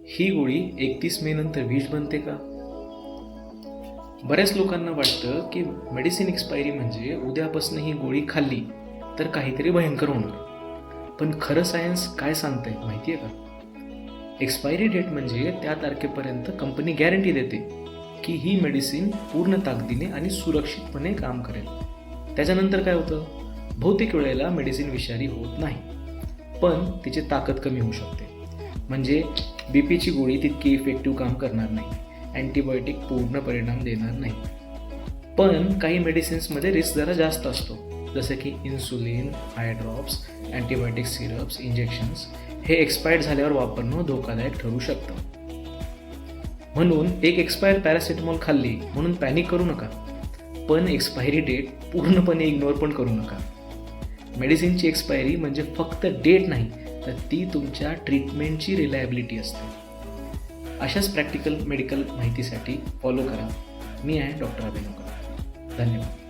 ही गोळी 31 मे नंतर विष बनते का? बऱ्याच लोकांना वाटतं की मेडिसिन एक्सपायरी म्हणजे उद्यापासून ही गोळी खाल्ली तर काहीतरी भयंकर होणार. पण खरं सायन्स काय सांगतंय माहिती आहे का? एक्सपायरी डेट म्हणजे त्या तारखेपर्यंत कंपनी गॅरंटी देते की ही मेडिसिन पूर्ण ताकदीने आणि सुरक्षितपणे काम करेल. त्याच्यानंतर काय होतं? बहुतेक वेळेला मेडिसिन विषारी होत नाही, पण तिची ताकद कमी होऊ शकते. म्हणजे बीपीची गोळी तितकी इफेक्टिव्ह काम करणार नाही, अँटीबायोटिक पूर्ण परिणाम देणार नाही. पण काही मेडिसिन्समध्ये रिस्क जरा जास्त असतो, जसं की insulin, eye drops, antibiotic syrups, injections हे एक्सपायर्ड झाल्यावर वापरणं धोकादायक ठरू शकतं. म्हणून एक एक्सपायर पॅरासिटामॉल खाल्ली म्हणून पॅनिक करू नका, पण एक्सपायरी डेट पूर्णपणे इग्नोर पण करू नका. मेडिसिनची एक्सपायरी म्हणजे फक्त डेट नाही, तर ती तुमच्या ट्रीटमेंटची रिलायबिलिटी असते. अशाच प्रॅक्टिकल मेडिकल माहितीसाठी फॉलो करा. मी आहे डॉक्टर अभिनव. धन्यवाद.